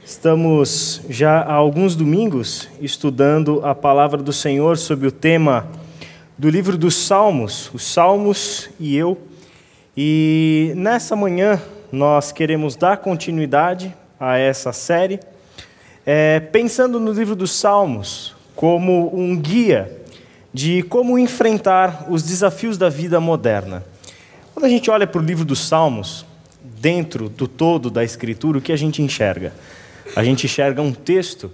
Estamos já há alguns domingos estudando a palavra do Senhor sobre o tema do livro dos Salmos, os Salmos e eu. E nessa manhã nós queremos dar continuidade a essa série, pensando no livro dos Salmos como um guia de como enfrentar os desafios da vida moderna. Quando a gente olha para o livro dos Salmos, dentro do todo da Escritura, o que a gente enxerga? A gente enxerga um texto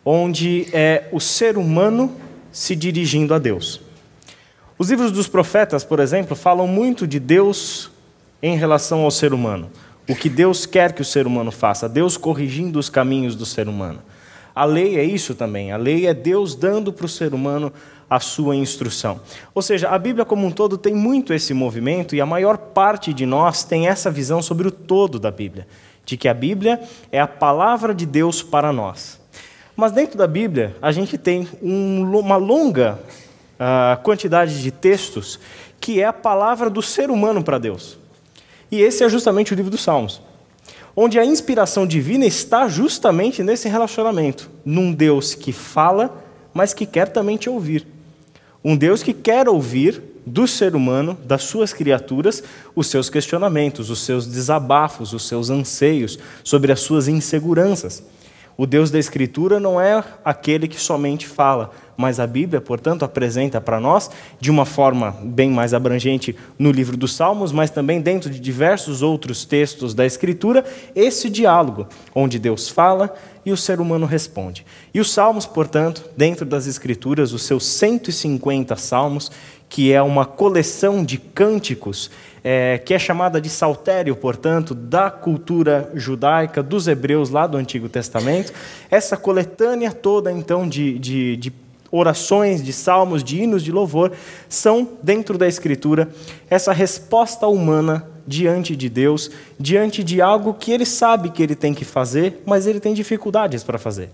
onde é o ser humano se dirigindo a Deus. Os livros dos profetas, por exemplo, falam muito de Deus em relação ao ser humano. O que Deus quer que o ser humano faça, Deus corrigindo os caminhos do ser humano. A lei é isso também, a lei é Deus dando para o ser humano a sua instrução. Ou seja, a Bíblia como um todo tem muito esse movimento e a maior parte de nós tem essa visão sobre o todo da Bíblia, de que a Bíblia é a palavra de Deus para nós. Mas dentro da Bíblia, a gente tem uma longa quantidade de textos que é a palavra do ser humano para Deus. E esse é justamente o livro dos Salmos, onde a inspiração divina está justamente nesse relacionamento, num Deus que fala, mas que quer também te ouvir. Um Deus que quer ouvir do ser humano, das suas criaturas, os seus questionamentos, os seus desabafos, os seus anseios sobre as suas inseguranças. O Deus da Escritura não é aquele que somente fala, mas a Bíblia, portanto, apresenta para nós, de uma forma bem mais abrangente no livro dos Salmos, mas também dentro de diversos outros textos da Escritura, esse diálogo, onde Deus fala e o ser humano responde. E os Salmos, portanto, dentro das Escrituras, os seus 150 Salmos, que é uma coleção de cânticos, que é chamada de saltério, portanto, da cultura judaica, dos hebreus lá do Antigo Testamento. Essa coletânea toda, então, de orações, de salmos, de hinos de louvor, são, dentro da Escritura, essa resposta humana diante de Deus, diante de algo que ele sabe que ele tem que fazer, mas ele tem dificuldades para fazer.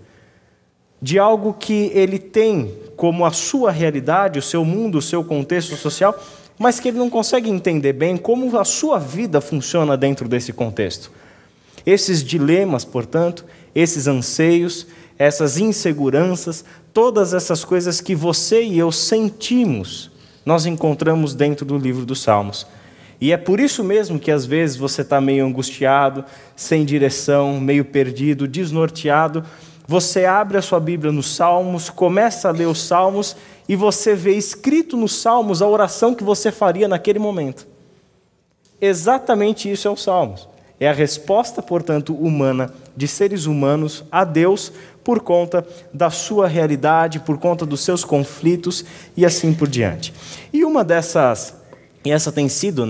De algo que ele tem como a sua realidade, o seu mundo, o seu contexto social, mas que ele não consegue entender bem como a sua vida funciona dentro desse contexto. Esses dilemas, portanto, esses anseios, essas inseguranças, todas essas coisas que você e eu sentimos, nós encontramos dentro do livro dos Salmos. E é por isso mesmo que às vezes você está meio angustiado, sem direção, meio perdido, desnorteado. Você abre a sua Bíblia nos Salmos, começa a ler os Salmos e você vê escrito nos Salmos a oração que você faria naquele momento. Exatamente isso é os Salmos. É a resposta, portanto, humana de seres humanos a Deus por conta da sua realidade, por conta dos seus conflitos e assim por diante. E uma dessas, e essa tem sido,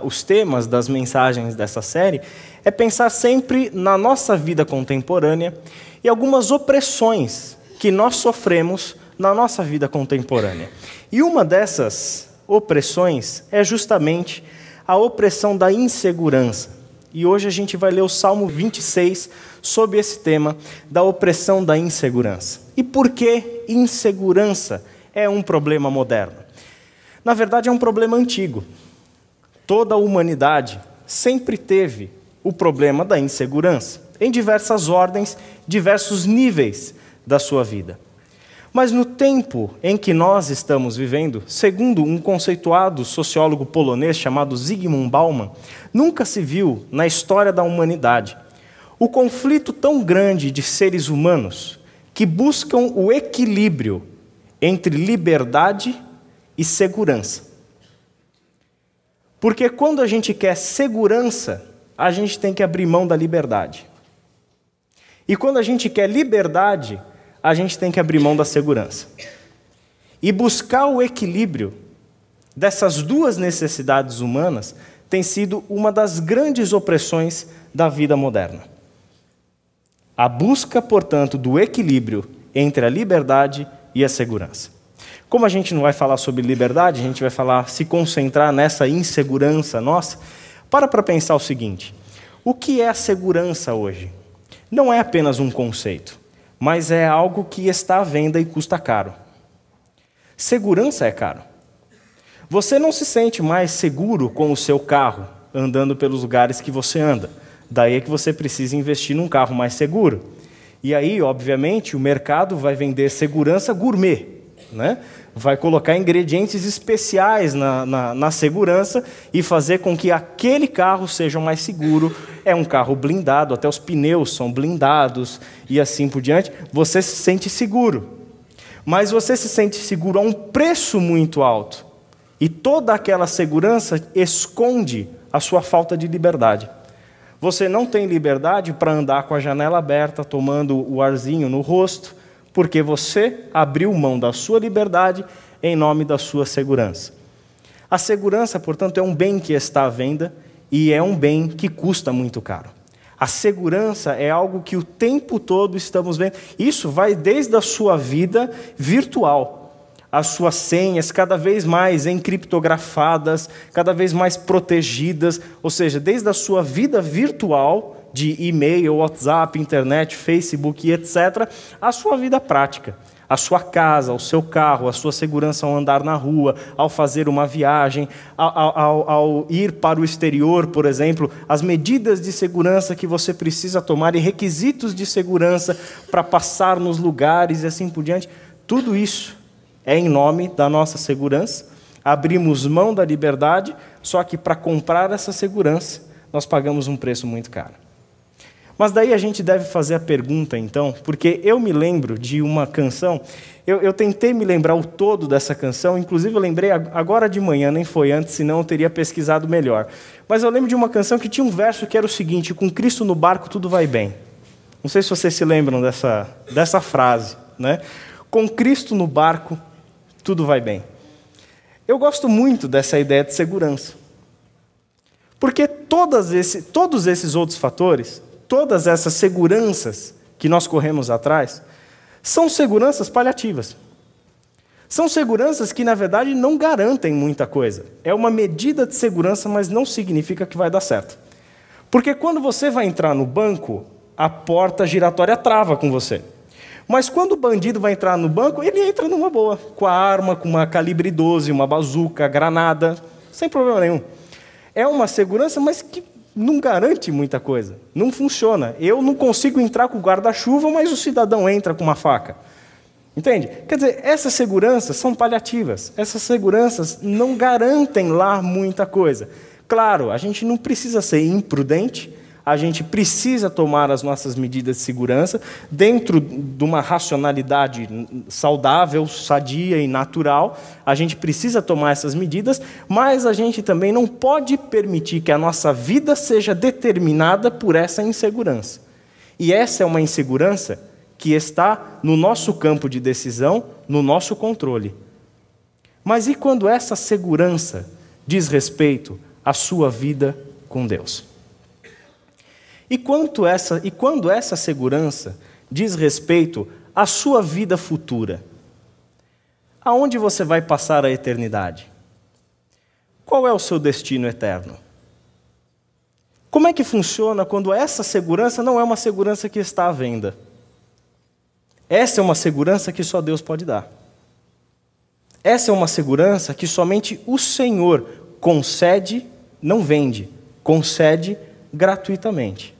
os temas das mensagens dessa série, é pensar sempre na nossa vida contemporânea e algumas opressões que nós sofremos na nossa vida contemporânea. E uma dessas opressões é justamente a opressão da insegurança. E hoje a gente vai ler o Salmo 26 sobre esse tema da opressão da insegurança. E por que insegurança é um problema moderno? Na verdade, é um problema antigo. Toda a humanidade sempre teve o problema da insegurança, em diversas ordens, diversos níveis da sua vida. Mas no tempo em que nós estamos vivendo, segundo um conceituado sociólogo polonês chamado Zygmunt Bauman, nunca se viu na história da humanidade o conflito tão grande de seres humanos que buscam o equilíbrio entre liberdade e segurança. Porque quando a gente quer segurança, a gente tem que abrir mão da liberdade. E quando a gente quer liberdade, a gente tem que abrir mão da segurança. E buscar o equilíbrio dessas duas necessidades humanas tem sido uma das grandes opressões da vida moderna. A busca, portanto, do equilíbrio entre a liberdade e a segurança. Como a gente não vai falar sobre liberdade, a gente vai se concentrar nessa insegurança nossa, para pensar o seguinte: o que é a segurança hoje? Não é apenas um conceito, mas é algo que está à venda e custa caro. Segurança é caro. Você não se sente mais seguro com o seu carro, andando pelos lugares que você anda. Daí é que você precisa investir num carro mais seguro. E aí, obviamente, o mercado vai vender segurança gourmet, né? Vai colocar ingredientes especiais na segurança e fazer com que aquele carro seja mais seguro. É um carro blindado, até os pneus são blindados e assim por diante. Você se sente seguro. Mas você se sente seguro a um preço muito alto. E toda aquela segurança esconde a sua falta de liberdade. Você não tem liberdade para andar com a janela aberta, tomando o arzinho no rosto, porque você abriu mão da sua liberdade em nome da sua segurança. A segurança, portanto, é um bem que está à venda e é um bem que custa muito caro. A segurança é algo que o tempo todo estamos vendo. Isso vai desde a sua vida virtual. As suas senhas cada vez mais encriptografadas, cada vez mais protegidas, ou seja, desde a sua vida virtual, de e-mail, WhatsApp, internet, Facebook e etc., a sua vida prática, a sua casa, o seu carro, a sua segurança ao andar na rua, ao fazer uma viagem, ao ir para o exterior, por exemplo, as medidas de segurança que você precisa tomar e requisitos de segurança para passar nos lugares e assim por diante, tudo isso é em nome da nossa segurança. Abrimos mão da liberdade, só que para comprar essa segurança, nós pagamos um preço muito caro. Mas daí a gente deve fazer a pergunta, então, porque eu me lembro de uma canção, eu tentei me lembrar o todo dessa canção, inclusive eu lembrei agora de manhã, nem foi antes, senão eu teria pesquisado melhor. Mas eu lembro de uma canção que tinha um verso que era o seguinte: com Cristo no barco tudo vai bem. Não sei se vocês se lembram dessa frase, né? Com Cristo no barco tudo vai bem. Eu gosto muito dessa ideia de segurança. Porque todos esses outros fatores, todas essas seguranças que nós corremos atrás, são seguranças paliativas. São seguranças que, na verdade, não garantem muita coisa. É uma medida de segurança, mas não significa que vai dar certo. Porque quando você vai entrar no banco, a porta giratória trava com você. Mas quando o bandido vai entrar no banco, ele entra numa boa, com a arma, com uma calibre 12, uma bazuca, granada, sem problema nenhum. É uma segurança, mas que não garante muita coisa. Não funciona. Eu não consigo entrar com o guarda-chuva, mas o cidadão entra com uma faca. Entende? Quer dizer, essas seguranças são paliativas. Essas seguranças não garantem lá muita coisa. Claro, a gente não precisa ser imprudente, a gente precisa tomar as nossas medidas de segurança dentro de uma racionalidade saudável, sadia e natural. A gente precisa tomar essas medidas, mas a gente também não pode permitir que a nossa vida seja determinada por essa insegurança. E essa é uma insegurança que está no nosso campo de decisão, no nosso controle. Mas e quando essa segurança diz respeito à sua vida com Deus? E quando essa segurança diz respeito à sua vida futura? Aonde você vai passar a eternidade? Qual é o seu destino eterno? Como é que funciona quando essa segurança não é uma segurança que está à venda? Essa é uma segurança que só Deus pode dar. Essa é uma segurança que somente o Senhor concede, não vende, concede gratuitamente.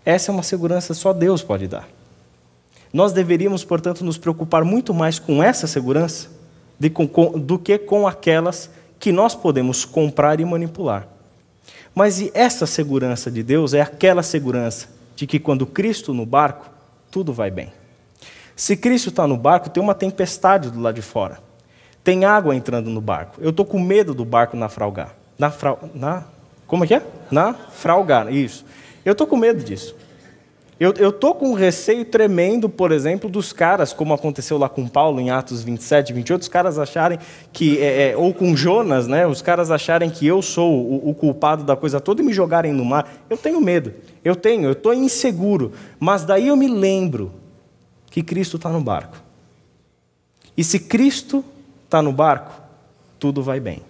Essa é uma segurança que só Deus pode dar. Nós deveríamos, portanto, nos preocupar muito mais com essa segurança do que com aquelas que nós podemos comprar e manipular. Mas e essa segurança de Deus é aquela segurança de que quando Cristo no barco, tudo vai bem. Se Cristo está no barco, tem uma tempestade do lado de fora. Tem água entrando no barco. Eu estou com medo do barco naufragar. Como é que é? Naufragar, isso. Eu estou com medo disso. Eu estou com um receio tremendo, por exemplo, dos caras, como aconteceu lá com Paulo em Atos 27, 28, os caras acharem que, ou com Jonas, né, os caras acharem que eu sou o culpado da coisa toda e me jogarem no mar. Eu tenho medo, eu estou inseguro, mas daí eu me lembro que Cristo está no barco. E se Cristo está no barco, tudo vai bem.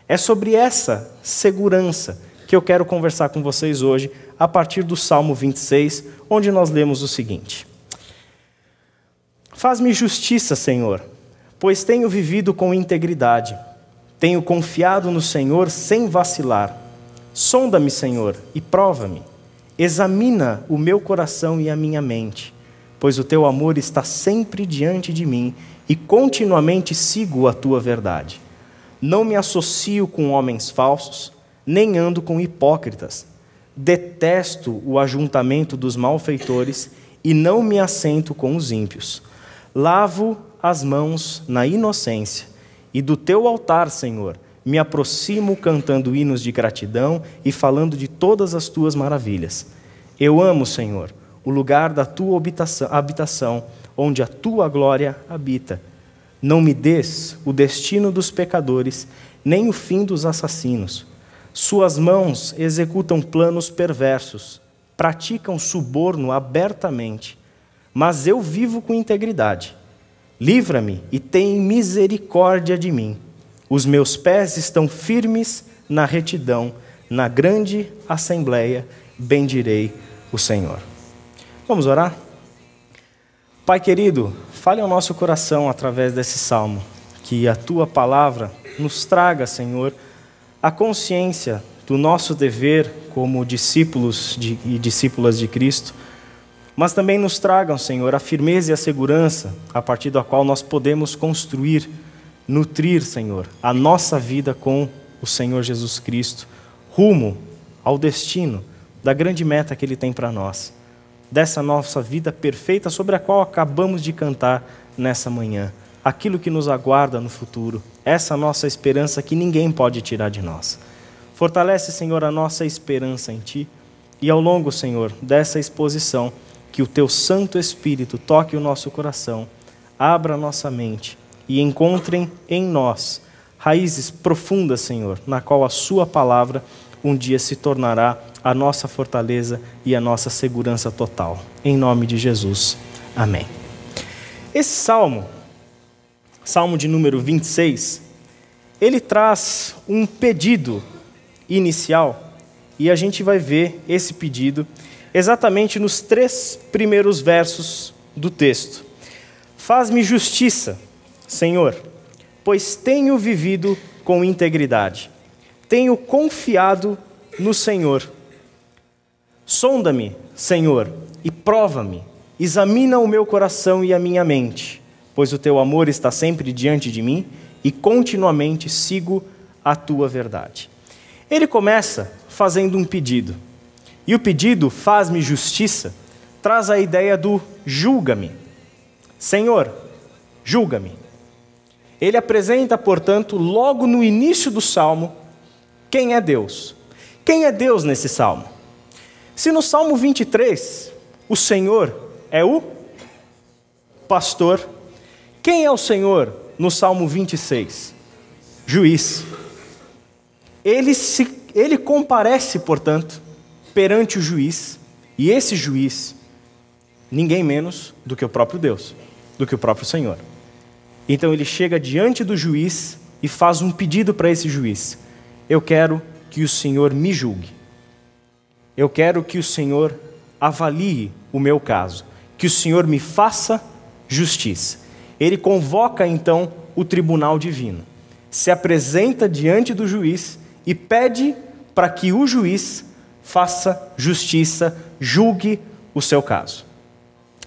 É sobre essa segurança que eu quero conversar com vocês hoje, a partir do Salmo 26, onde nós lemos o seguinte: Faz-me justiça, Senhor, pois tenho vivido com integridade. Tenho confiado no Senhor sem vacilar. Sonda-me, Senhor, e prova-me. examina o meu coração e a minha mente, pois o teu amor está sempre diante de mim e continuamente sigo a tua verdade. Não me associo com homens falsos, nem ando com hipócritas. Detesto o ajuntamento dos malfeitores e não me assento com os ímpios. Lavo as mãos na inocência e do teu altar, Senhor, me aproximo cantando hinos de gratidão e falando de todas as tuas maravilhas. Eu amo, Senhor, o lugar da tua habitação, onde a tua glória habita. Não me des o destino dos pecadores, nem o fim dos assassinos. Suas mãos executam planos perversos, praticam suborno abertamente, mas eu vivo com integridade. Livra-me e tem misericórdia de mim. Os meus pés estão firmes na retidão, na grande assembleia, bendirei o Senhor. Vamos orar? Pai querido, fale ao nosso coração através desse salmo, que a tua palavra nos traga, Senhor, a consciência do nosso dever como discípulos e discípulas de Cristo, mas também nos tragam, Senhor, a firmeza e a segurança a partir da qual nós podemos construir, nutrir, Senhor, a nossa vida com o Senhor Jesus Cristo, rumo ao destino da grande meta que Ele tem para nós, dessa nossa vida perfeita sobre a qual acabamos de cantar nessa manhã, aquilo que nos aguarda no futuro, essa nossa esperança que ninguém pode tirar de nós. Fortalece, Senhor, a nossa esperança em Ti e ao longo, Senhor, dessa exposição, que o Teu Santo Espírito toque o nosso coração, abra a nossa mente e encontrem em nós raízes profundas, Senhor, na qual a Sua palavra um dia se tornará a nossa fortaleza e a nossa segurança total. Em nome de Jesus. Amém. Esse salmo, salmo de número 26, ele traz um pedido inicial e a gente vai ver esse pedido exatamente nos 3 primeiros versos do texto. Faz-me justiça, Senhor, pois tenho vivido com integridade. Tenho confiado no Senhor. Sonda-me, Senhor, e prova-me. Examina o meu coração e a minha mente, pois o teu amor está sempre diante de mim e continuamente sigo a tua verdade. Ele começa fazendo um pedido. E o pedido, faz-me justiça, traz a ideia do julga-me. Senhor, julga-me. Ele apresenta, portanto, logo no início do salmo, quem é Deus. Quem é Deus nesse salmo? Se no Salmo 23, o Senhor é o pastor, quem é o Senhor no Salmo 26? Juiz. Ele comparece, portanto, perante o juiz, e esse juiz, ninguém menos do que o próprio Deus, do que o próprio Senhor. Então ele chega diante do juiz e faz um pedido para esse juiz: eu quero que o Senhor me julgue. Eu quero que o Senhor avalie o meu caso, que o Senhor me faça justiça. Ele convoca então o tribunal divino, se apresenta diante do juiz e pede para que o juiz faça justiça, julgue o seu caso.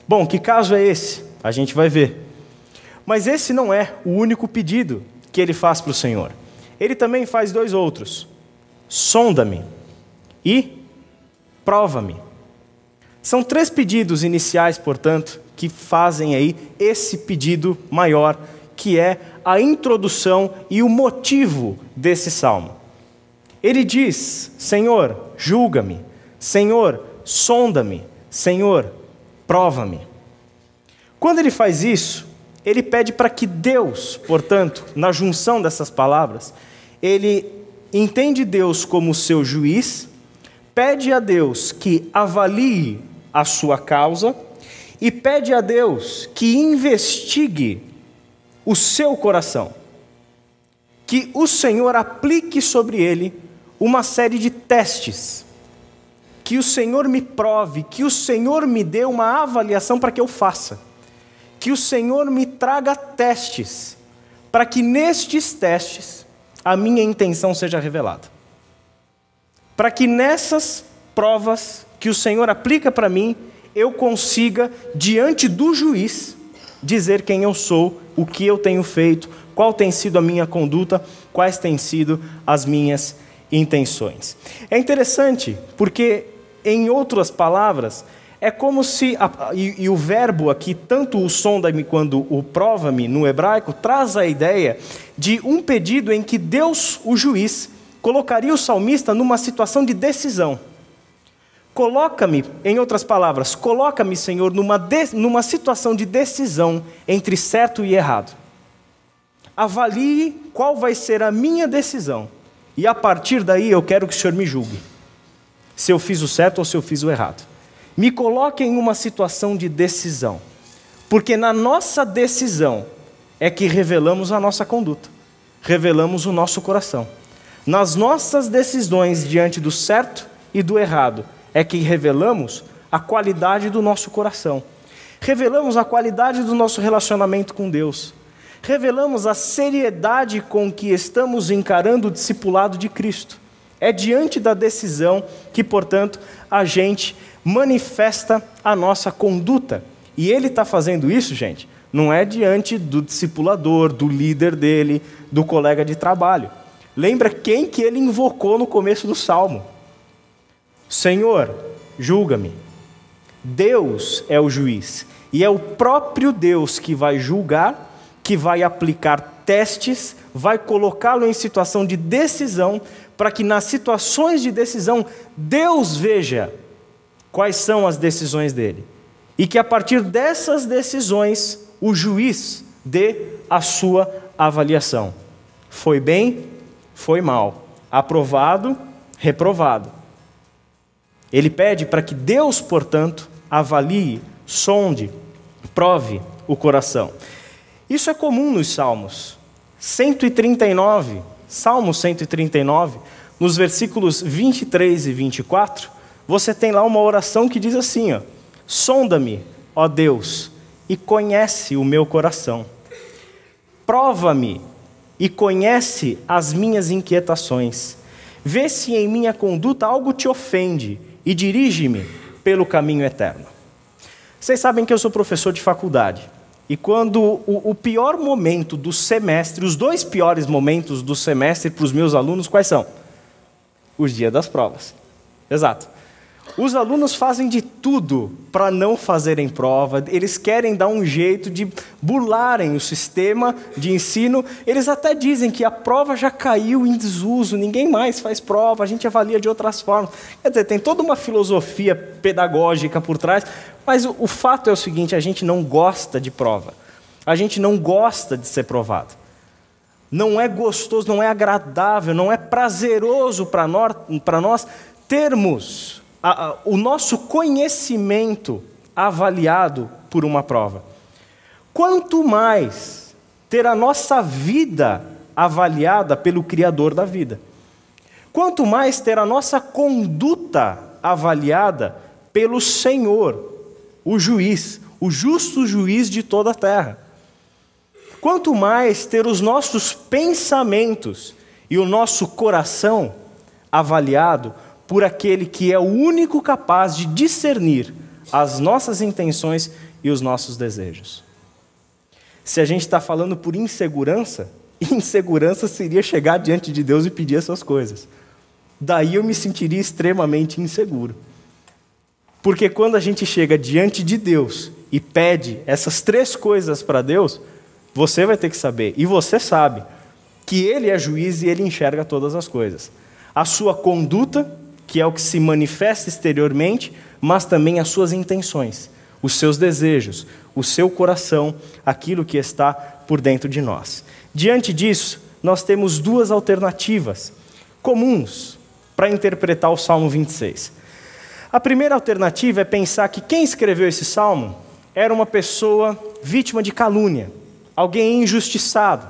Bom, que caso é esse? A gente vai ver. Mas esse não é o único pedido que ele faz para o Senhor. Ele também faz 2 outros. Sonda-me e prova-me. São 3 pedidos iniciais, portanto, que fazem aí esse pedido maior, que é a introdução e o motivo desse salmo. Ele diz: Senhor, julga-me. Senhor, sonda-me. Senhor, prova-me. Quando ele faz isso, ele pede para que Deus, portanto, na junção dessas palavras, ele entende Deus como seu juiz, pede a Deus que avalie a sua causa e pede a Deus que investigue o seu coração, que o Senhor aplique sobre ele uma série de testes, que o Senhor me prove, que o Senhor me dê uma avaliação para que eu faça, que o Senhor me traga testes, para que nestes testes a minha intenção seja revelada. Para que nessas provas que o Senhor aplica para mim, eu consiga, diante do juiz, dizer quem eu sou, o que eu tenho feito, qual tem sido a minha conduta, quais têm sido as minhas intenções. É interessante, porque, em outras palavras, é como se, e o verbo aqui, tanto o sonda-me quanto o prova-me no hebraico, traz a ideia de um pedido em que Deus, o juiz, colocaria o salmista numa situação de decisão. Coloca-me, em outras palavras, coloca-me, Senhor, numa situação de decisão entre certo e errado. Avalie qual vai ser a minha decisão. E a partir daí eu quero que o Senhor me julgue. Se eu fiz o certo ou se eu fiz o errado. Me coloque em uma situação de decisão. Porque na nossa decisão é que revelamos a nossa conduta. Revelamos o nosso coração. Nas nossas decisões diante do certo e do errado, é que revelamos a qualidade do nosso coração. Revelamos a qualidade do nosso relacionamento com Deus. Revelamos a seriedade com que estamos encarando o discipulado de Cristo. É diante da decisão que, portanto, a gente manifesta a nossa conduta. E ele está fazendo isso, gente, não é diante do discipulador, do líder dele, do colega de trabalho. Lembra quem que ele invocou no começo do Salmo? Senhor, julga-me. Deus é o juiz. E é o próprio Deus que vai julgar, que vai aplicar testes, vai colocá-lo em situação de decisão, para que nas situações de decisão, Deus veja quais são as decisões dele. E que a partir dessas decisões, o juiz dê a sua avaliação. Foi bem, foi mal. Aprovado, reprovado. Ele pede para que Deus, portanto, avalie, sonde, prove o coração. Isso é comum nos Salmos. 139, Salmo 139, nos versículos 23 e 24, você tem lá uma oração que diz assim, ó, sonda-me, ó Deus, e conhece o meu coração. Prova-me e conhece as minhas inquietações. Vê se em minha conduta algo te ofende e dirige-me pelo caminho eterno. Vocês sabem que eu sou professor de faculdade. E quando o pior momento do semestre, os dois piores momentos do semestre para os meus alunos, quais são? Os dias das provas. Exato. Os alunos fazem de tudo para não fazerem prova, eles querem dar um jeito de burlarem o sistema de ensino, eles até dizem que a prova já caiu em desuso, ninguém mais faz prova, a gente avalia de outras formas. Quer dizer, tem toda uma filosofia pedagógica por trás, mas o fato é o seguinte, a gente não gosta de prova, a gente não gosta de ser provado. Não é gostoso, não é agradável, não é prazeroso para nós termos o nosso conhecimento avaliado por uma prova. Quanto mais ter a nossa vida avaliada pelo Criador da vida. Quanto mais ter a nossa conduta avaliada pelo Senhor, o juiz, o justo juiz de toda a terra. Quanto mais ter os nossos pensamentos e o nosso coração avaliado por aquele que é o único capaz de discernir as nossas intenções e os nossos desejos. Se a gente está falando por insegurança, insegurança seria chegar diante de Deus e pedir essas coisas. Daí eu me sentiria extremamente inseguro. Porque quando a gente chega diante de Deus e pede essas três coisas para Deus, você vai ter que saber, e você sabe, que Ele é juiz e Ele enxerga todas as coisas. A sua conduta, que é o que se manifesta exteriormente, mas também as suas intenções, os seus desejos, o seu coração, aquilo que está por dentro de nós. Diante disso, nós temos duas alternativas comuns para interpretar o Salmo 26. A primeira alternativa é pensar que quem escreveu esse salmo era uma pessoa vítima de calúnia, alguém injustiçado,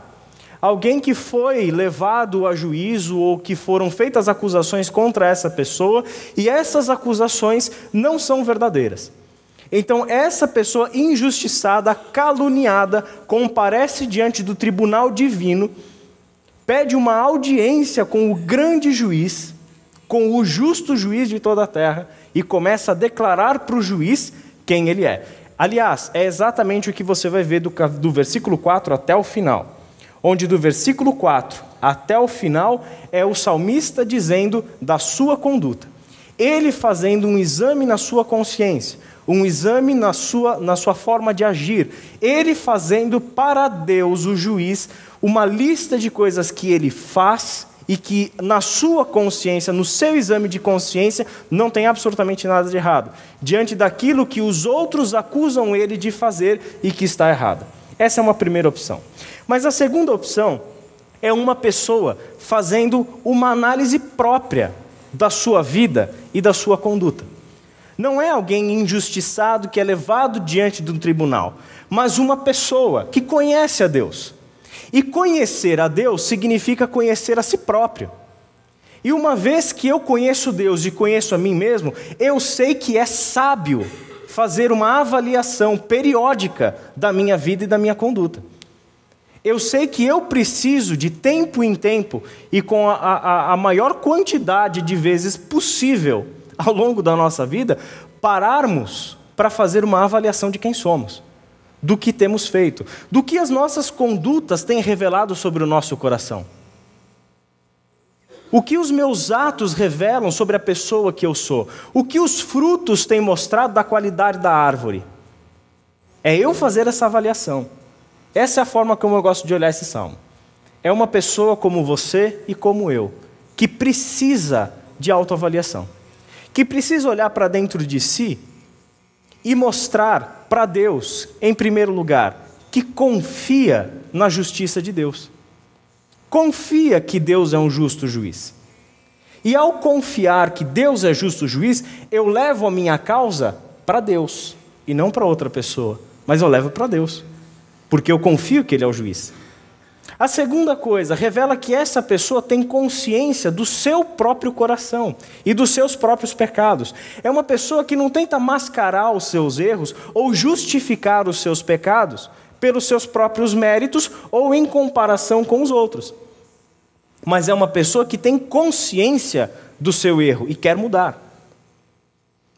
alguém que foi levado a juízo ou que foram feitas acusações contra essa pessoa e essas acusações não são verdadeiras. Então, essa pessoa injustiçada, caluniada, comparece diante do tribunal divino, pede uma audiência com o grande juiz com o justo juiz de toda a terra e começa a declarar para o juiz quem ele é. Aliás, é exatamente o que você vai ver do versículo 4 até o final, onde do versículo 4 até o final é o salmista dizendo da sua conduta. Ele fazendo um exame na sua consciência, um exame na sua forma de agir. Ele fazendo para Deus, o juiz, uma lista de coisas que ele faz e que na sua consciência, no seu exame de consciência, não tem absolutamente nada de errado, diante daquilo que os outros acusam ele de fazer e que está errado. Essa é uma primeira opção. Mas a segunda opção é uma pessoa fazendo uma análise própria da sua vida e da sua conduta. Não é alguém injustiçado que é levado diante de um tribunal, mas uma pessoa que conhece a Deus. E conhecer a Deus significa conhecer a si próprio. E uma vez que eu conheço Deus e conheço a mim mesmo, eu sei que é sábio fazer uma avaliação periódica da minha vida e da minha conduta. Eu sei que eu preciso, de tempo em tempo, e com a maior quantidade de vezes possível ao longo da nossa vida, pararmos para fazer uma avaliação de quem somos, do que temos feito, do que as nossas condutas têm revelado sobre o nosso coração. O que os meus atos revelam sobre a pessoa que eu sou, o que os frutos têm mostrado da qualidade da árvore. É eu fazer essa avaliação. Essa é a forma como eu gosto de olhar esse salmo. É uma pessoa como você e como eu, que precisa de autoavaliação, que precisa olhar para dentro de si e mostrar para Deus, em primeiro lugar, que confia na justiça de Deus. Confia que Deus é um justo juiz. E ao confiar que Deus é justo juiz, eu levo a minha causa para Deus, e não para outra pessoa, mas eu levo para Deus, porque eu confio que Ele é o juiz. A segunda coisa, revela que essa pessoa tem consciência do seu próprio coração e dos seus próprios pecados. É uma pessoa que não tenta mascarar os seus erros ou justificar os seus pecados pelos seus próprios méritos ou em comparação com os outros. Mas é uma pessoa que tem consciência do seu erro e quer mudar.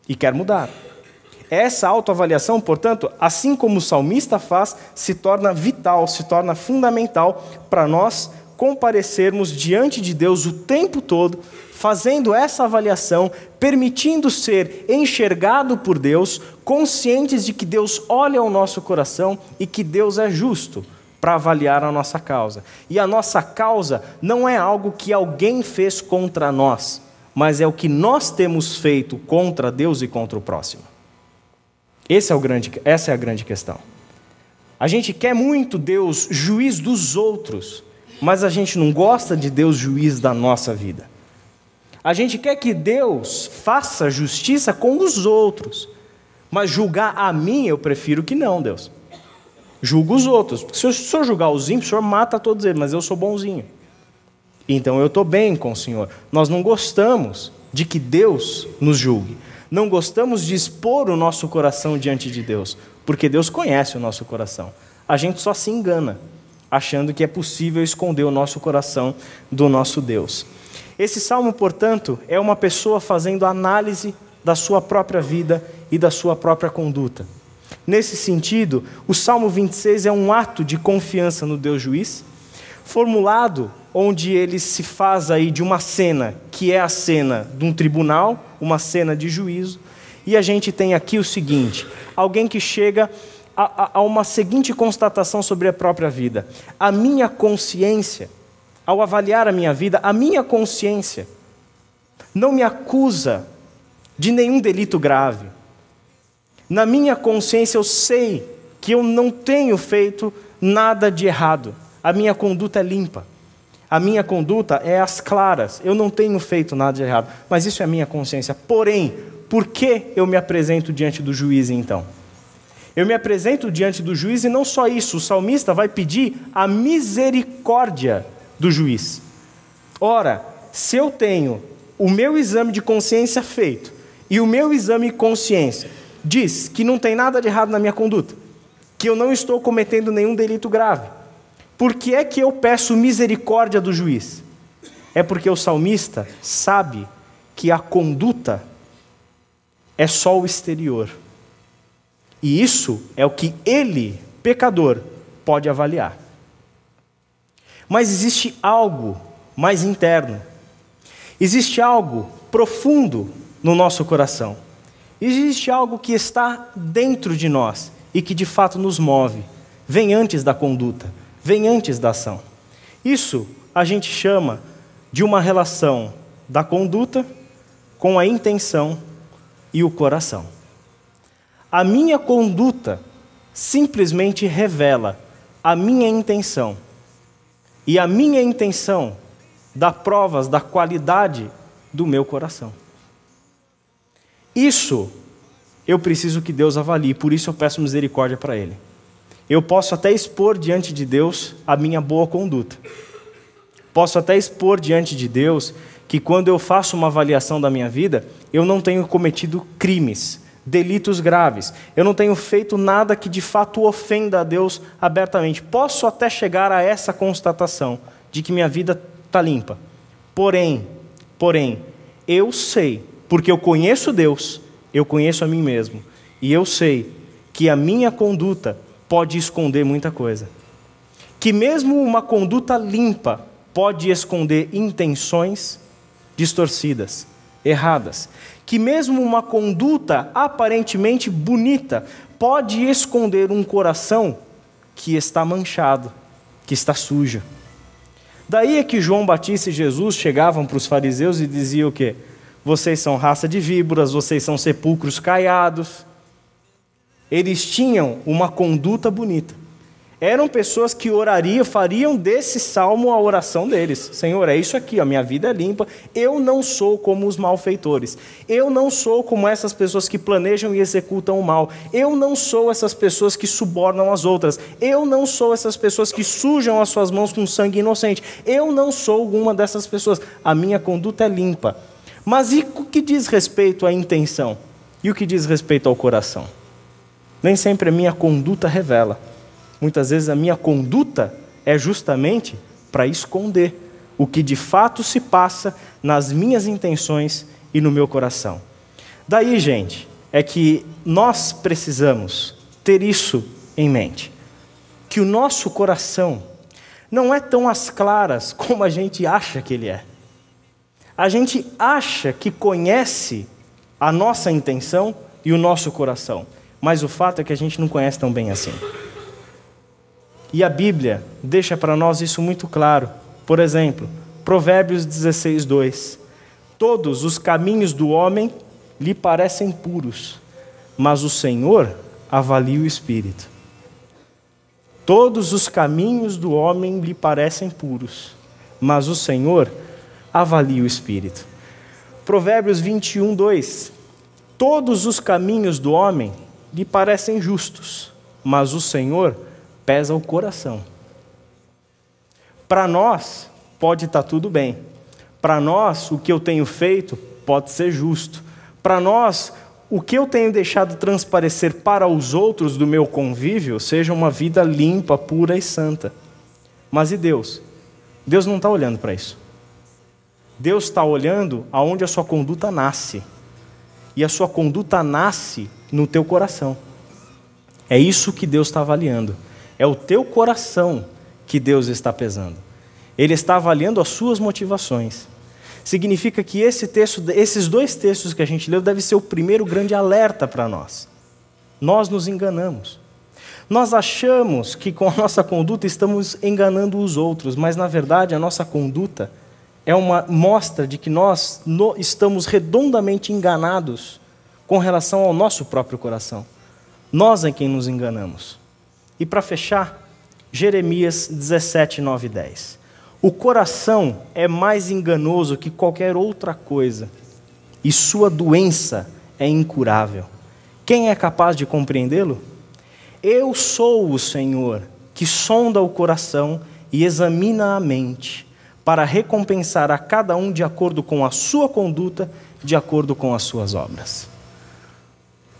E quer mudar. Essa autoavaliação, portanto, assim como o salmista faz, se torna vital, se torna fundamental para nós comparecermos diante de Deus o tempo todo, fazendo essa avaliação, permitindo ser enxergado por Deus, conscientes de que Deus olha o nosso coração e que Deus é justo para avaliar a nossa causa. E a nossa causa não é algo que alguém fez contra nós, mas é o que nós temos feito contra Deus e contra o próximo. Essa é a grande questão. A gente quer muito Deus juiz dos outros, mas a gente não gosta de Deus juiz da nossa vida. A gente quer que Deus faça justiça com os outros, mas julgar a mim eu prefiro que não, Deus. Julgo os outros, porque se o senhor julgar os ímpios, o senhor mata todos eles, mas eu sou bonzinho. Então eu estou bem com o Senhor. Nós não gostamos de que Deus nos julgue. Não gostamos de expor o nosso coração diante de Deus, porque Deus conhece o nosso coração. A gente só se engana, achando que é possível esconder o nosso coração do nosso Deus. Esse salmo, portanto, é uma pessoa fazendo análise da sua própria vida e da sua própria conduta. Nesse sentido, o Salmo 26 é um ato de confiança no Deus juiz, formulado onde ele se faz aí de uma cena, que é a cena de um tribunal, uma cena de juízo, e a gente tem aqui o seguinte, alguém que chega a uma seguinte constatação sobre a própria vida. A minha consciência, ao avaliar a minha vida, a minha consciência não me acusa de nenhum delito grave. Na minha consciência eu sei que eu não tenho feito nada de errado. A minha conduta é limpa. A minha conduta é às claras. Eu não tenho feito nada de errado. Mas isso é a minha consciência. Porém, por que eu me apresento diante do juiz então? Eu me apresento diante do juiz e não só isso. O salmista vai pedir a misericórdia do juiz. Ora, se eu tenho o meu exame de consciência feito e o meu exame de consciência diz que não tem nada de errado na minha conduta, que eu não estou cometendo nenhum delito grave, por que é que eu peço misericórdia do juiz? É porque o salmista sabe que a conduta é só o exterior. E isso é o que ele, pecador, pode avaliar. Mas existe algo mais interno. Existe algo profundo no nosso coração. Existe algo que está dentro de nós e que de fato nos move. Vem antes da conduta, vem antes da ação. Isso a gente chama de uma relação da conduta com a intenção e o coração. A minha conduta simplesmente revela a minha intenção. E a minha intenção dá provas da qualidade do meu coração. Isso eu preciso que Deus avalie, por isso eu peço misericórdia para Ele. Eu posso até expor diante de Deus a minha boa conduta. Posso até expor diante de Deus que quando eu faço uma avaliação da minha vida, eu não tenho cometido crimes, delitos graves. Eu não tenho feito nada que de fato ofenda a Deus abertamente. Posso até chegar a essa constatação de que minha vida está limpa. Porém, eu sei, porque eu conheço Deus, eu conheço a mim mesmo, e eu sei que a minha conduta pode esconder muita coisa. Que mesmo uma conduta limpa pode esconder intenções distorcidas, erradas. Que mesmo uma conduta aparentemente bonita pode esconder um coração que está manchado, que está sujo. Daí é que João Batista e Jesus chegavam para os fariseus e diziam o quê? Vocês são raça de víboras, vocês são sepulcros caiados. Eles tinham uma conduta bonita. Eram pessoas que orariam, fariam desse salmo a oração deles. Senhor, é isso aqui, a minha vida é limpa. Eu não sou como os malfeitores. Eu não sou como essas pessoas que planejam e executam o mal. Eu não sou essas pessoas que subornam as outras. Eu não sou essas pessoas que sujam as suas mãos com sangue inocente. Eu não sou uma dessas pessoas. A minha conduta é limpa. Mas e o que diz respeito à intenção? E o que diz respeito ao coração? Nem sempre a minha conduta revela. Muitas vezes a minha conduta é justamente para esconder o que de fato se passa nas minhas intenções e no meu coração. Daí, gente, é que nós precisamos ter isso em mente. Que o nosso coração não é tão às claras como a gente acha que ele é. A gente acha que conhece a nossa intenção e o nosso coração, mas o fato é que a gente não conhece tão bem assim. E a Bíblia deixa para nós isso muito claro. Por exemplo, Provérbios 16:2. Todos os caminhos do homem lhe parecem puros, mas o Senhor avalia o espírito. Todos os caminhos do homem lhe parecem puros, mas o Senhor avalia o espírito. Provérbios 21:2. Todos os caminhos do homem lhe parecem justos, mas o Senhor pesa o coração. Para nós, pode estar tudo bem. Para nós, o que eu tenho feito pode ser justo. Para nós, o que eu tenho deixado transparecer para os outros do meu convívio seja uma vida limpa, pura e santa. Mas e Deus? Deus não está olhando para isso. Deus está olhando aonde a sua conduta nasce. E a sua conduta nasce no teu coração. É isso que Deus está avaliando. É o teu coração que Deus está pesando. Ele está avaliando as suas motivações. Significa que esses dois textos que a gente leu deve ser o primeiro grande alerta para nós. Nós nos enganamos. Nós achamos que com a nossa conduta estamos enganando os outros, mas na verdade a nossa conduta é uma mostra de que nós estamos redondamente enganados com relação ao nosso próprio coração. Nós é quem nos enganamos. E para fechar, Jeremias 17, 9 e 10. O coração é mais enganoso que qualquer outra coisa, e sua doença é incurável. Quem é capaz de compreendê-lo? Eu sou o Senhor, que sonda o coração e examina a mente, para recompensar a cada um de acordo com a sua conduta, de acordo com as suas obras.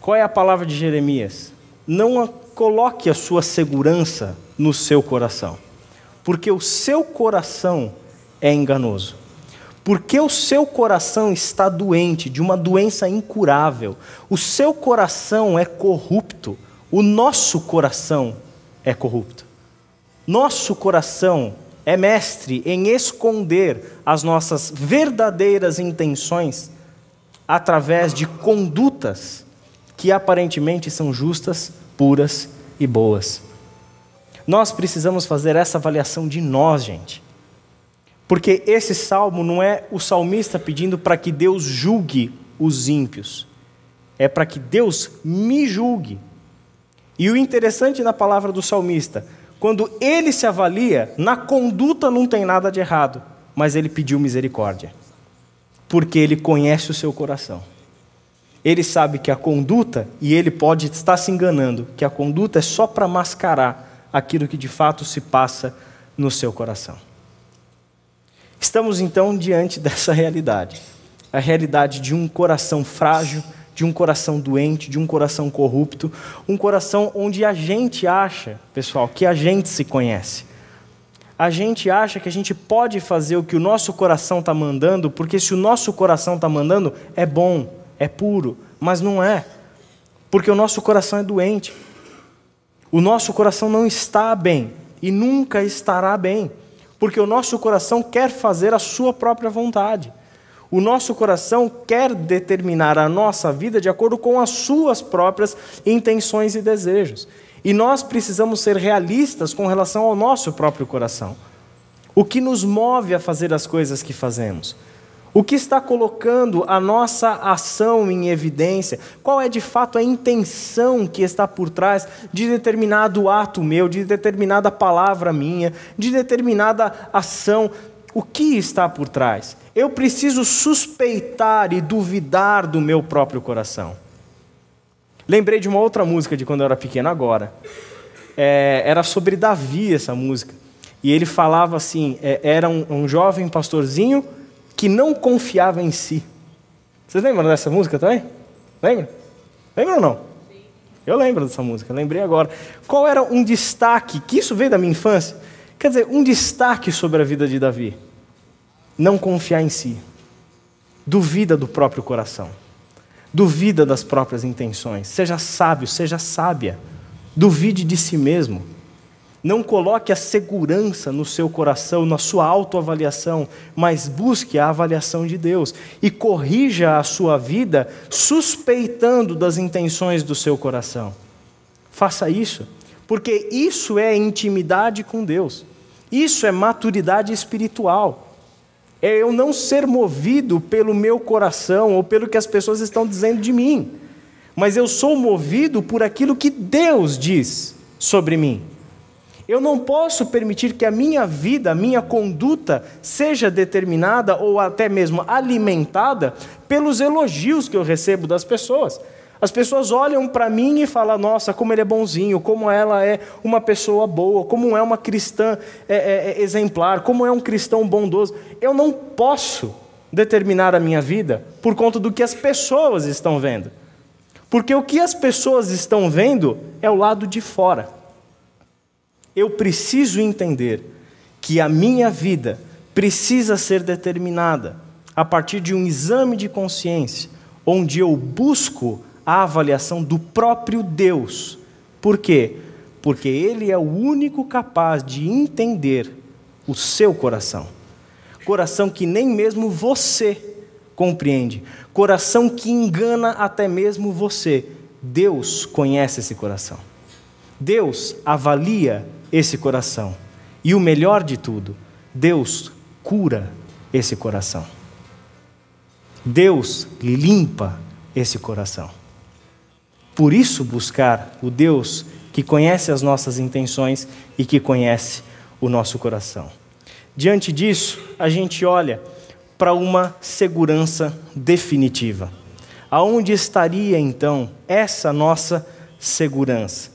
Qual é a palavra de Jeremias? Não coloque a sua segurança no seu coração, porque o seu coração é enganoso. Porque o seu coração está doente, de uma doença incurável. O seu coração é corrupto. O nosso coração é corrupto. Nosso coração é mestre em esconder as nossas verdadeiras intenções através de condutas que aparentemente são justas, puras e boas. Nós precisamos fazer essa avaliação de nós, gente. Porque esse salmo não é o salmista pedindo para que Deus julgue os ímpios. É para que Deus me julgue. E o interessante na palavra do salmista, quando ele se avalia, na conduta não tem nada de errado, mas ele pediu misericórdia. Porque ele conhece o seu coração. Ele sabe que a conduta, e ele pode estar se enganando, que a conduta é só para mascarar aquilo que de fato se passa no seu coração. Estamos então diante dessa realidade. A realidade de um coração frágil, de um coração doente, de um coração corrupto, um coração onde a gente acha, pessoal, que a gente se conhece. A gente acha que a gente pode fazer o que o nosso coração está mandando, porque se o nosso coração está mandando, é bom, é puro, mas não é. Porque o nosso coração é doente. O nosso coração não está bem e nunca estará bem. Porque o nosso coração quer fazer a sua própria vontade. O nosso coração quer determinar a nossa vida de acordo com as suas próprias intenções e desejos. E nós precisamos ser realistas com relação ao nosso próprio coração. O que nos move a fazer as coisas que fazemos? O que está colocando a nossa ação em evidência? Qual é de fato a intenção que está por trás de determinado ato meu, de determinada palavra minha, de determinada ação? O que está por trás? Eu preciso suspeitar e duvidar do meu próprio coração. Lembrei de uma outra música de quando eu era pequeno agora. Era sobre Davi essa música. E ele falava assim, era um jovem pastorzinho que não confiava em si. Vocês lembram dessa música também? Lembra? Lembram ou não? Sim. Eu lembro dessa música, lembrei agora. Qual era um destaque, que isso veio da minha infância? Quer dizer, um destaque sobre a vida de Davi. Não confiar em si. Duvida do próprio coração. Duvida das próprias intenções. Seja sábio, seja sábia. Duvide de si mesmo. Não coloque a segurança no seu coração, na sua autoavaliação, mas busque a avaliação de Deus e corrija a sua vida suspeitando das intenções do seu coração. Faça isso, porque isso é intimidade com Deus. Isso é maturidade espiritual. É eu não ser movido pelo meu coração ou pelo que as pessoas estão dizendo de mim, mas eu sou movido por aquilo que Deus diz sobre mim. Eu não posso permitir que a minha vida, a minha conduta seja determinada ou até mesmo alimentada pelos elogios que eu recebo das pessoas. As pessoas olham para mim e falam, nossa, como ele é bonzinho, como ela é uma pessoa boa, como é uma cristã exemplar, como é um cristão bondoso. Eu não posso determinar a minha vida por conta do que as pessoas estão vendo. Porque o que as pessoas estão vendo é o lado de fora. Eu preciso entender que a minha vida precisa ser determinada a partir de um exame de consciência, onde eu busco a avaliação do próprio Deus. Por quê? Porque Ele é o único capaz de entender o seu coração. Coração que nem mesmo você compreende. Coração que engana até mesmo você. Deus conhece esse coração. Deus avalia esse coração. E o melhor de tudo, Deus cura esse coração. Deus limpa esse coração. Por isso buscar o Deus que conhece as nossas intenções e que conhece o nosso coração. Diante disso, a gente olha para uma segurança definitiva. Aonde estaria então essa nossa segurança?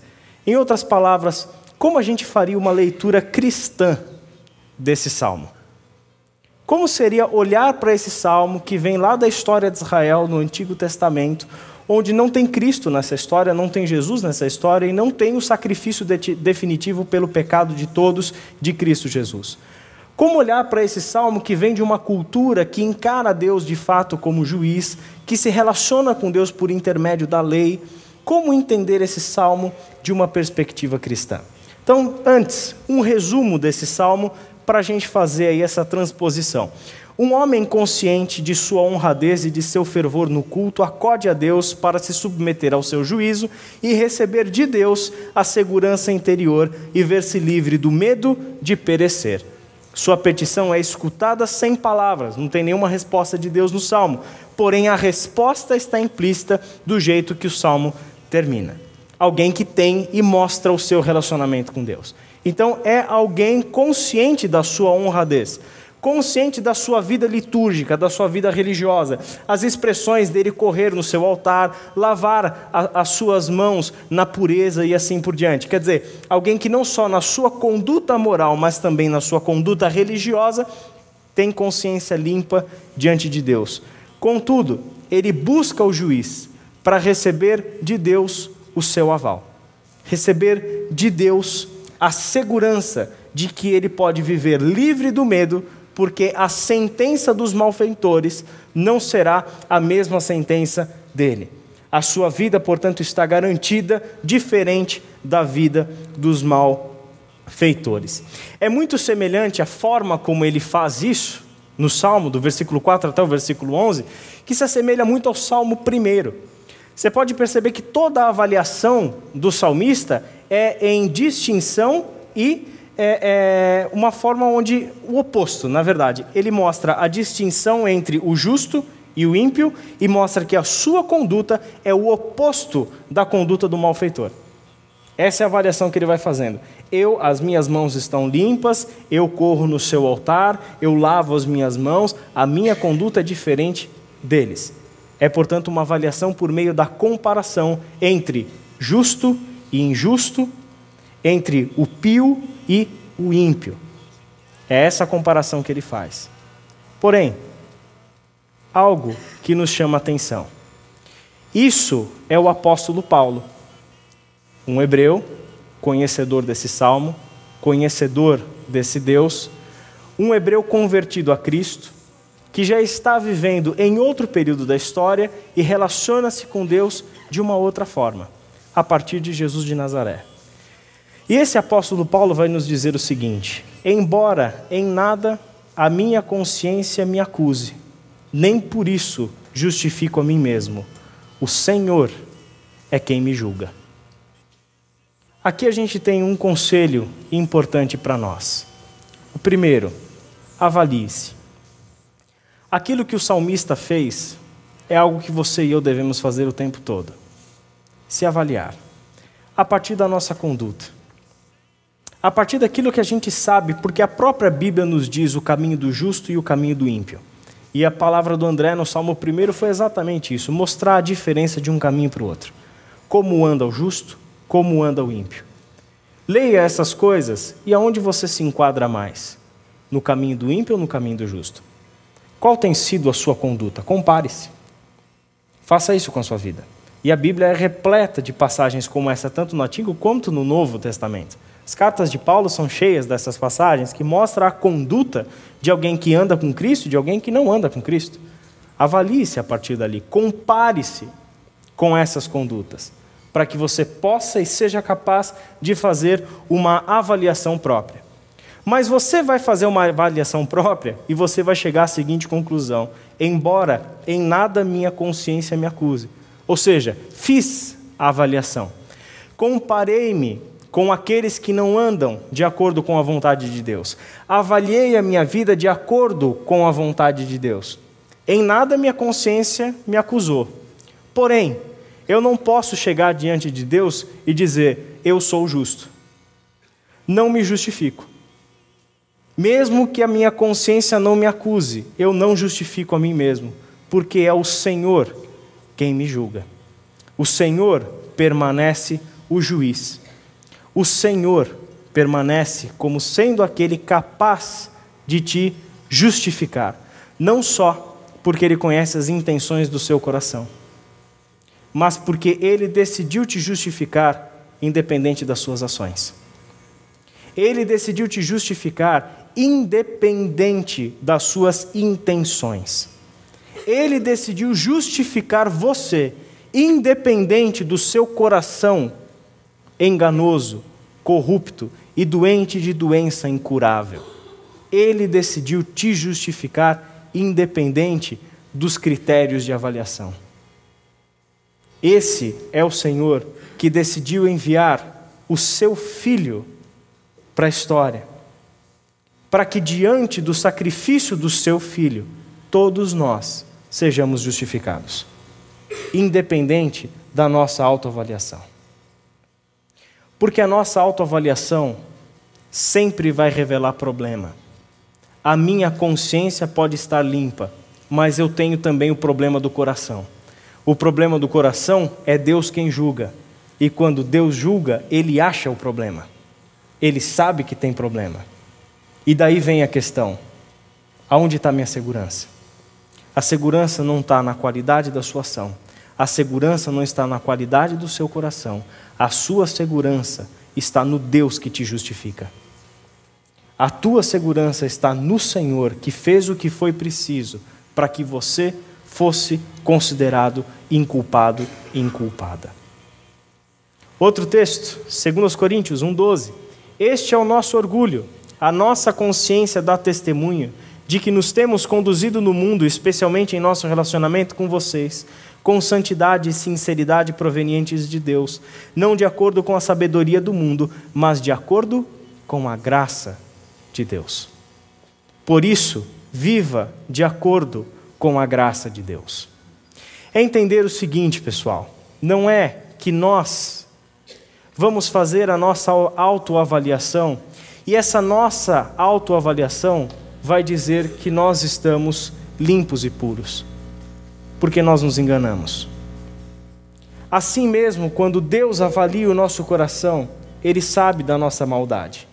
Em outras palavras, como a gente faria uma leitura cristã desse salmo? Como seria olhar para esse salmo que vem lá da história de Israel no Antigo Testamento, onde não tem Cristo nessa história, não tem Jesus nessa história e não tem o sacrifício definitivo pelo pecado de todos de Cristo Jesus? Como olhar para esse salmo que vem de uma cultura que encara Deus de fato como juiz, que se relaciona com Deus por intermédio da lei? Como entender esse salmo de uma perspectiva cristã? Então, antes, um resumo desse salmo para a gente fazer aí essa transposição. Um homem consciente de sua honradez e de seu fervor no culto acode a Deus para se submeter ao seu juízo e receber de Deus a segurança interior e ver-se livre do medo de perecer. Sua petição é escutada sem palavras, não tem nenhuma resposta de Deus no salmo, porém a resposta está implícita do jeito que o salmo termina. Alguém que tem e mostra o seu relacionamento com Deus. Então é alguém consciente da sua honradez, consciente da sua vida litúrgica, da sua vida religiosa, as expressões dele correr no seu altar, lavar as suas mãos na pureza e assim por diante. Quer dizer, alguém que não só na sua conduta moral, mas também na sua conduta religiosa, tem consciência limpa diante de Deus. Contudo, ele busca o juiz para receber de Deus o seu aval, receber de Deus a segurança de que ele pode viver livre do medo, porque a sentença dos malfeitores não será a mesma sentença dele. A sua vida, portanto, está garantida, diferente da vida dos malfeitores. É muito semelhante a forma como ele faz isso, no Salmo, do versículo 4 até o versículo 11, que se assemelha muito ao Salmo 1. Você pode perceber que toda a avaliação do salmista é em distinção e uma forma onde o oposto, na verdade, ele mostra a distinção entre o justo e o ímpio e mostra que a sua conduta é o oposto da conduta do malfeitor. Essa é a avaliação que ele vai fazendo. As minhas mãos estão limpas, eu corro no seu altar, eu lavo as minhas mãos, a minha conduta é diferente deles. É, portanto, uma avaliação por meio da comparação entre justo e injusto, entre o pio e o ímpio. É essa a comparação que ele faz. Porém, algo que nos chama a atenção. Isso é o apóstolo Paulo, um hebreu, conhecedor desse salmo, conhecedor desse Deus, um hebreu convertido a Cristo, que já está vivendo em outro período da história e relaciona-se com Deus de uma outra forma, a partir de Jesus de Nazaré. E esse apóstolo Paulo vai nos dizer o seguinte: embora em nada a minha consciência me acuse, nem por isso justifico a mim mesmo, o Senhor é quem me julga. Aqui a gente tem um conselho importante para nós. O primeiro, avalie-se. Aquilo que o salmista fez é algo que você e eu devemos fazer o tempo todo. Se avaliar. A partir da nossa conduta. A partir daquilo que a gente sabe, porque a própria Bíblia nos diz o caminho do justo e o caminho do ímpio. E a palavra do André no Salmo 1 foi exatamente isso, mostrar a diferença de um caminho para o outro. Como anda o justo, como anda o ímpio. Leia essas coisas e aonde você se enquadra mais? No caminho do ímpio ou no caminho do justo? Qual tem sido a sua conduta? Compare-se. Faça isso com a sua vida. E a Bíblia é repleta de passagens como essa, tanto no Antigo quanto no Novo Testamento. As cartas de Paulo são cheias dessas passagens que mostram a conduta de alguém que anda com Cristo e de alguém que não anda com Cristo. Avalie-se a partir dali, compare-se com essas condutas, para que você possa e seja capaz de fazer uma avaliação própria. Mas você vai fazer uma avaliação própria e você vai chegar à seguinte conclusão: embora em nada minha consciência me acuse. Ou seja, fiz a avaliação. Comparei-me com aqueles que não andam de acordo com a vontade de Deus. Avaliei a minha vida de acordo com a vontade de Deus. Em nada minha consciência me acusou. Porém, eu não posso chegar diante de Deus e dizer, eu sou justo. Não me justifico. Mesmo que a minha consciência não me acuse, eu não justifico a mim mesmo, porque é o Senhor quem me julga. O Senhor permanece o juiz. O Senhor permanece como sendo aquele capaz de te justificar, não só porque Ele conhece as intenções do seu coração, mas porque Ele decidiu te justificar independente das suas ações. Ele decidiu te justificar independente das suas intenções. Ele decidiu justificar você, independente do seu coração enganoso, corrupto e doente de doença incurável. Ele decidiu te justificar, independente dos critérios de avaliação. Esse é o Senhor que decidiu enviar o seu Filho para a história, para que diante do sacrifício do seu Filho, todos nós sejamos justificados, independente da nossa autoavaliação. Porque a nossa autoavaliação sempre vai revelar problema. A minha consciência pode estar limpa, mas eu tenho também o problema do coração. O problema do coração é Deus quem julga. E quando Deus julga, Ele acha o problema. Ele sabe que tem problema. E daí vem a questão: aonde está a minha segurança? A segurança não está na qualidade da sua ação. A segurança não está na qualidade do seu coração. A sua segurança está no Deus que te justifica. A tua segurança está no Senhor, que fez o que foi preciso para que você fosse considerado inculpado e inculpada. Outro texto, 2 Coríntios 1,12. Este é o nosso orgulho, a nossa consciência dá testemunho de que nos temos conduzido no mundo, especialmente em nosso relacionamento com vocês, com santidade e sinceridade provenientes de Deus, não de acordo com a sabedoria do mundo, mas de acordo com a graça de Deus. Por isso, viva de acordo com a graça de Deus. É entender o seguinte, pessoal, não é que nós vamos fazer a nossa autoavaliação e essa nossa autoavaliação vai dizer que nós estamos limpos e puros, porque nós nos enganamos. Assim mesmo, quando Deus avalia o nosso coração, Ele sabe da nossa maldade.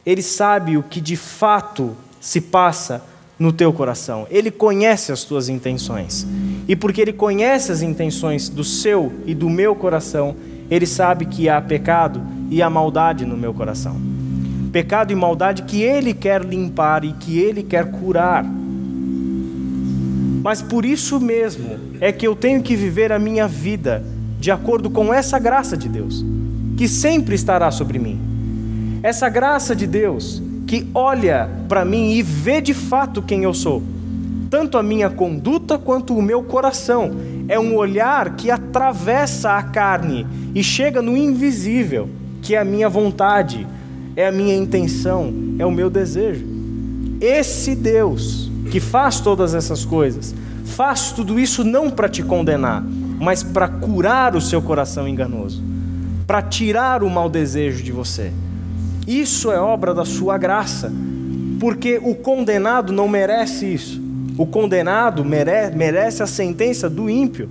Ele sabe o que de fato se passa no teu coração. Ele conhece as tuas intenções. E porque Ele conhece as intenções do seu e do meu coração, Ele sabe que há pecado e há maldade no meu coração. Pecado e maldade que Ele quer limpar e que Ele quer curar. Mas por isso mesmo é que eu tenho que viver a minha vida de acordo com essa graça de Deus, que sempre estará sobre mim. Essa graça de Deus que olha para mim e vê de fato quem eu sou. Tanto a minha conduta quanto o meu coração. É um olhar que atravessa a carne e chega no invisível, que é a minha vontade, é a minha intenção, é o meu desejo. Esse Deus que faz todas essas coisas, faz tudo isso não para te condenar, mas para curar o seu coração enganoso, para tirar o mau desejo de você. Isso é obra da sua graça, porque o condenado não merece isso. O condenado merece a sentença do ímpio,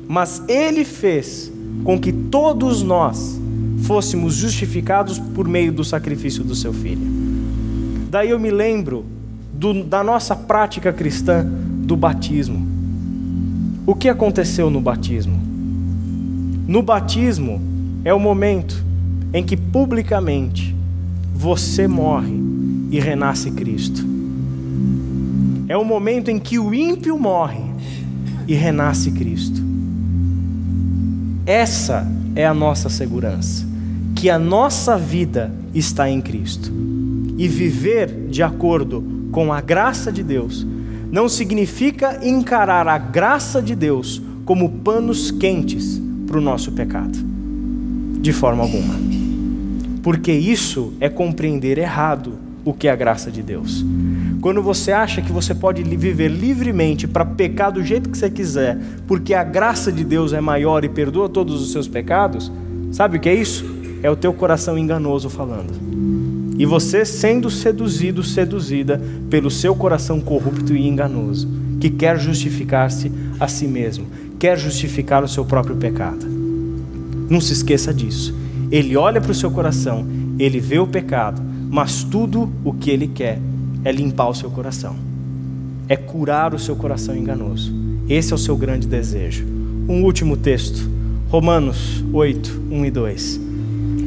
mas Ele fez com que todos nós fôssemos justificados por meio do sacrifício do seu Filho. Daí eu me lembro da nossa prática cristã do batismo. O que aconteceu no batismo? No batismo é o momento em que publicamente você morre e renasce Cristo. É o momento em que o ímpio morre e renasce Cristo. Essa é a nossa segurança, que a nossa vida está em Cristo. E viver de acordo com a graça de Deus não significa encarar a graça de Deus como panos quentes para o nosso pecado, de forma alguma. Porque isso é compreender errado o que é a graça de Deus. Quando você acha que você pode viver livremente para pecar do jeito que você quiser, porque a graça de Deus é maior e perdoa todos os seus pecados, sabe o que é isso? É o teu coração enganoso falando. E você sendo seduzido, seduzida pelo seu coração corrupto e enganoso, que quer justificar-se a si mesmo, quer justificar o seu próprio pecado. Não se esqueça disso. Ele olha para o seu coração, ele vê o pecado, mas tudo o que ele quer é limpar o seu coração, é curar o seu coração enganoso. Esse é o seu grande desejo. Um último texto, Romanos 8, 1 e 2.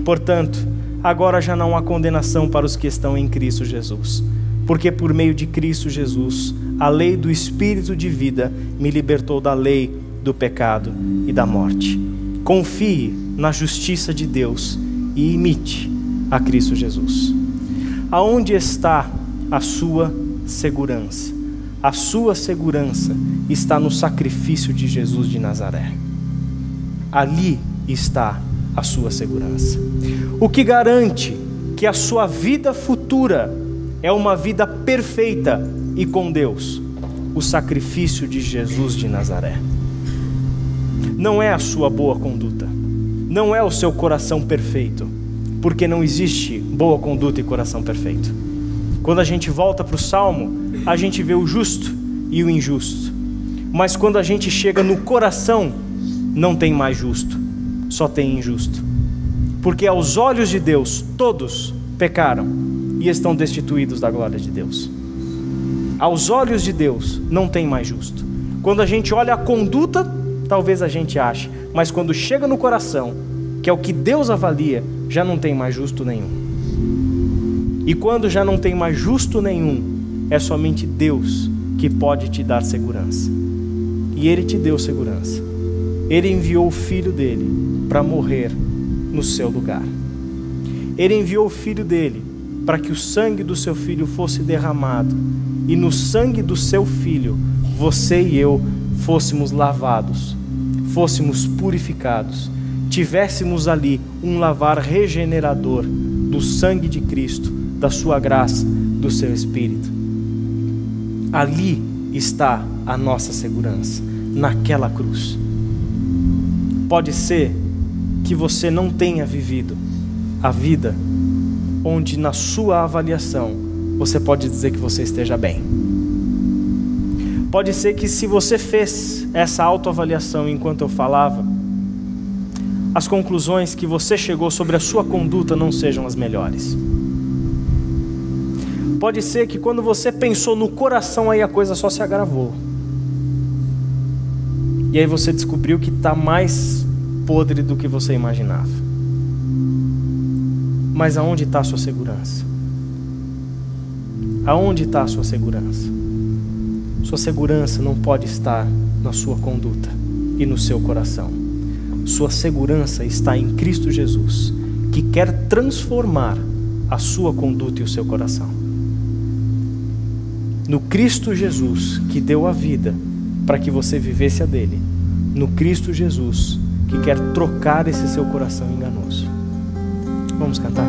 Portanto, agora já não há condenação para os que estão em Cristo Jesus. Porque por meio de Cristo Jesus, a lei do Espírito de vida me libertou da lei do pecado e da morte. Confie na justiça de Deus e imite a Cristo Jesus. Aonde está a sua segurança? A sua segurança está no sacrifício de Jesus de Nazaré. Ali está a sua segurança. O que garante que a sua vida futura é uma vida perfeita e com Deus? O sacrifício de Jesus de Nazaré. Não é a sua boa conduta, não é o seu coração perfeito, porque não existe boa conduta e coração perfeito. Quando a gente volta para o Salmo, a gente vê o justo e o injusto, mas quando a gente chega no coração, não tem mais justo, só tem injusto, porque aos olhos de Deus todos pecaram e estão destituídos da glória de Deus. Aos olhos de Deus não tem mais justo. Quando a gente olha a conduta, talvez a gente ache, mas quando chega no coração, que é o que Deus avalia, já não tem mais justo nenhum. E quando já não tem mais justo nenhum, é somente Deus que pode te dar segurança. E Ele te deu segurança. Ele enviou o Filho dele para morrer no seu lugar. Ele enviou o Filho dele para que o sangue do seu Filho fosse derramado, e no sangue do seu Filho, você e eu fôssemos lavados, fôssemos purificados, tivéssemos ali um lavar regenerador do sangue de Cristo, da sua graça, do seu Espírito. Ali está a nossa segurança, naquela cruz. Pode ser que você não tenha vivido a vida onde na sua avaliação você pode dizer que você esteja bem. Pode ser que se você fez essa autoavaliação enquanto eu falava, as conclusões que você chegou sobre a sua conduta não sejam as melhores. Pode ser que quando você pensou no coração, aí a coisa só se agravou. E aí você descobriu que está mais podre do que você imaginava. Mas aonde está a sua segurança? Aonde está a sua segurança? Sua segurança não pode estar na sua conduta e no seu coração. Sua segurança está em Cristo Jesus, que quer transformar a sua conduta e o seu coração. No Cristo Jesus, que deu a vida para que você vivesse a dele. No Cristo Jesus, que quer trocar esse seu coração enganoso. Vamos cantar?